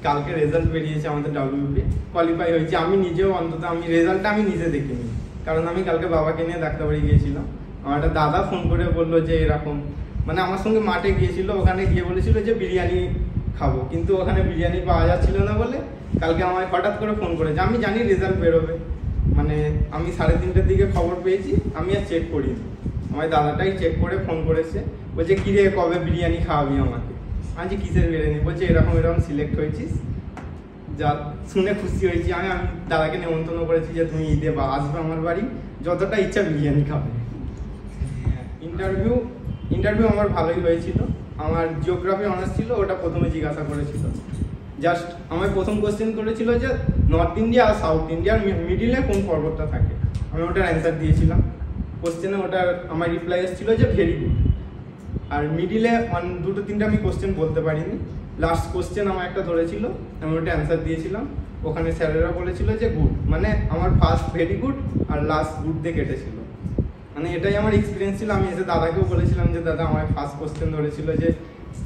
কালকে রেজাল্ট বেরিয়েছে আমাদের ডাব্লিউপি, কোয়ালিফাই হয়েছে। আমি নিজেও অন্তত আমি রেজাল্টটা আমি নিজে দেখিনি, কারণ আমি কালকে বাবাকে নিয়ে ডাক্তারবাড়ি গিয়েছিলাম। আমার একটা দাদা ফোন করে বললো যে এরকম, মানে আমার সঙ্গে মাঠে গিয়েছিল, ওখানে গিয়ে বলেছিল যে বিরিয়ানি খাবো, কিন্তু ওখানে বিরিয়ানি পাওয়া যাচ্ছিল না বলে কালকে আমায় হঠাৎ করে ফোন করেছে। আমি জানি রেজাল্ট বেরোবে, মানে আমি 3:30টার দিকে খবর পেয়েছি, আমি আর চেক করিনি। আমার দাদাটাই চেক করে ফোন করেছে, বলছে কী রে কবে বিরিয়ানি খাওয়াবি আমাকে। আমি যে কিসের বিরিয়ানি, বলছে এরকম এরকম সিলেক্ট হয়েছিস। যা শুনে খুশি হয়েছি আমি দাদাকে নেমন্তন্ন করেছি যে তুমি ঈদে আসবে আমার বাড়ি, যতটা ইচ্ছা বিরিয়ানি খাবে। ইন্টারভিউ আমার ভালোই হয়েছিল। আমার জিওগ্রাফি অনার্স ছিল, ওটা প্রথমে জিজ্ঞাসা করেছিল। জাস্ট আমার প্রথম কোশ্চেন করেছিল যে নর্থ ইন্ডিয়া আর সাউথ ইন্ডিয়ার মিডিলে কোন পর্বতটা থাকে। আমি ওটার অ্যান্সার দিয়েছিলাম। কোশ্চেনে ওটার আমার রিপ্লাই এসেছিলো যে ভেরি গুড। আর মিডিলে 2-3টা আমি কোশ্চেন বলতে পারিনি। লাস্ট কোশ্চেন আমার একটা ধরেছিল, আমি ওটা অ্যান্সার দিয়েছিলাম। ওখানে স্যারেরা বলেছিল যে গুড, মানে আমার ফার্স্ট ভেরি গুড আর লাস্ট গুড দিয়ে কেটেছিল। মানে এটাই আমার এক্সপিরিয়েন্স ছিল। আমি এসে দাদাকেও বলেছিলাম যে দাদা আমার ফার্স্ট কোশ্চেন ধরেছিল যে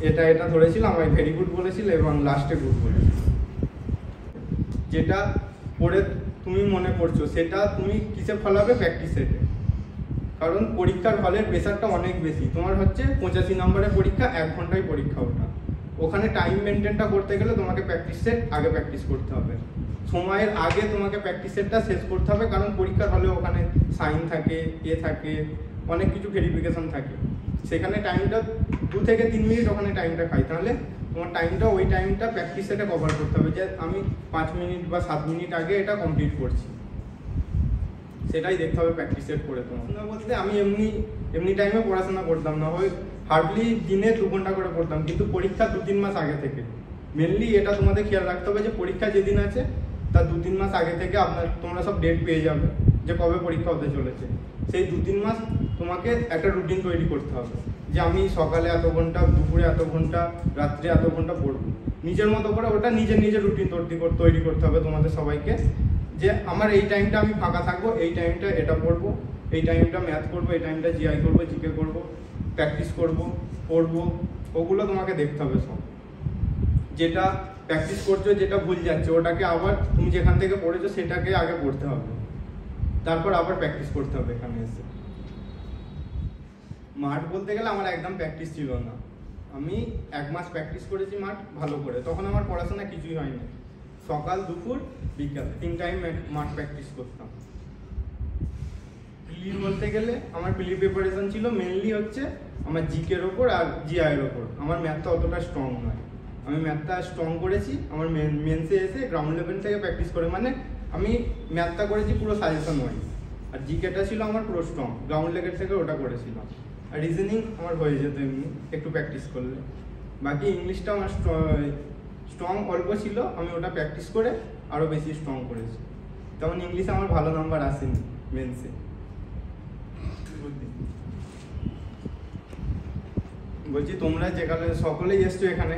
এটা ধরেছিল, আমার ভেরি গুড বলেছিল এবং লাস্টে গুড বলেছিল। যেটা পড়ে তুমি মনে করছো সেটা তুমি কিসে ফলাবে, প্র্যাকটিস সেটে। কারণ পরীক্ষার হলের প্রেশারটা অনেক বেশি। তোমার হচ্ছে 85 নম্বরের পরীক্ষা, 1 ঘন্টায় পরীক্ষা ওটা। ওখানে টাইম মেনটেনটা করতে গেলে তোমাকে প্র্যাকটিস সেট আগে প্র্যাকটিস করতে হবে, সময়ের আগে তোমাকে প্র্যাকটিস সেটটা শেষ করতে হবে। কারণ পরীক্ষার হলে ওখানে সাইন থাকে, থাকে, অনেক কিছু ভেরিফিকেশন থাকে। সেখানে টাইমটা 2 থেকে 3 মিনিট ওখানে টাইমটা খাই, তাহলে তোমার টাইমটা ওই টাইমটা প্র্যাকটিস সেটে কভার করতে হবে যে আমি 5 মিনিট বা 7 মিনিট আগে এটা কমপ্লিট করছি। সেটাই দেখতে হবে প্র্যাকটিস সেট করে। তোমার বলতে আমি এমনি টাইমে পড়াশোনা করতাম না, হয় হার্ডলি দিনে 2 ঘন্টা করে পড়তাম, কিন্তু পরীক্ষা 2-3 মাস আগে থেকে। মেনলি এটা তোমাদের খেয়াল রাখতে হবে যে পরীক্ষা যেদিন আছে তার 2-3 মাস আগে থেকে তোমরা সব ডেট পেয়ে যাবে যে কবে পরীক্ষা হতে চলেছে। সেই 2-3 মাস তোমাকে একটা রুটিন তৈরি করতে হবে যে আমি সকালে এত ঘন্টা, দুপুরে এত ঘন্টা, রাত্রে এত ঘন্টা পড়বো। নিজের মতো করে ওটা নিজের রুটিন তৈরি করতে হবে তোমাদের সবাইকে, যে আমার এই টাইমটা আমি ফাঁকা থাকবো, এই টাইমটা এটা পড়বো, এই টাইমটা ম্যাথ করবো, এই টাইমটা জিআই করবো, জিকে করবো, প্র্যাকটিস করবো, পড়বো। ওগুলো তোমাকে দেখতে হবে সব। যেটা প্র্যাকটিস করছো, যেটা ভুল যাচ্ছে, ওটাকে আবার তুমি যেখান থেকে পড়েছো সেটাকে আগে পড়তে হবে, তারপর আবার প্র্যাকটিস করতে হবে এখানে এসে। মাঠ বলতে গেলে আমার একদম প্র্যাকটিস ছিল না। আমি 1 মাস প্র্যাকটিস করেছি মাঠ ভালো করে, তখন আমার পড়াশোনা কিছুই হয়নি। সকাল, দুপুর, বিকাল 3 টাইম মাঠ প্র্যাকটিস করতাম। প্রিলি বলতে গেলে আমার প্রিলি প্রিপারেশন ছিল মেনলি হচ্ছে আমার জিকের ওপর আর জিআইয়ের ওপর। আমার ম্যাথটা অতটা স্ট্রং নয়। আমি ম্যাথটা স্ট্রং করেছি আমার মেন্সে এসে গ্রাউন্ড লেভেল থেকে প্র্যাকটিস করে, মানে আমি ম্যাথটা করেছি পুরো সাজেশন ওয়াইজ। আর জিকেটা ছিল আমার পুরো স্ট্রং, গ্রাউন্ড লেভেল থেকে ওটা করেছিলাম। আর রিজনিং আমার হয়ে যেত এমনি একটু প্র্যাকটিস করলে। বাকি ইংলিশটা আমার স্ট্রং অল্প ছিল, আমি ওটা প্র্যাকটিস করে আরও বেশি স্ট্রং করেছি। তেমন ইংলিশে আমার ভালো নাম্বার আসেনি মেন্সে। বলছি তোমরা যেখানে সকলেই এসছো এখানে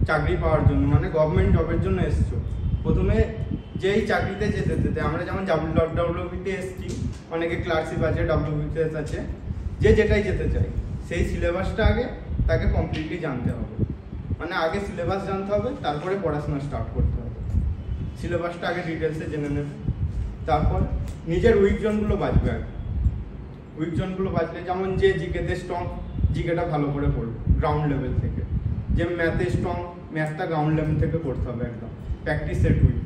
চাকরি পাওয়ার জন্য, মানে গভর্নমেন্ট জবের জন্য এসছো। প্রথমে যেই চাকরিতে যেতে আমরা যেমন ডাব্লিউবিতে এসছি, অনেকে ক্লার্কশিপ আছে, ডাব্লিউবিসিএস আছে, যে যেটাই যেতে চাই সেই সিলেবাসটা আগে তাকে কমপ্লিটলি জানতে হবে। মানে আগে সিলেবাস জানতে হবে, তারপরে পড়াশোনা স্টার্ট করতে হবে। সিলেবাসটা আগে ডিটেলসে জেনে নেবে, তারপর নিজের উইক জোনগুলো বাঁচবে। আগে উইক জোনগুলো বাঁচলে, যেমন যে জিকেতে স্ট্রং, জিকেটা ভালো করে পড়বে গ্রাউন্ড লেভেল থেকে। যে ম্যাথে স্ট্রং, ম্যাথটা গ্রাউন্ড লেভেল থেকে করতে হবে একদম প্র্যাকটিস সেট উইক।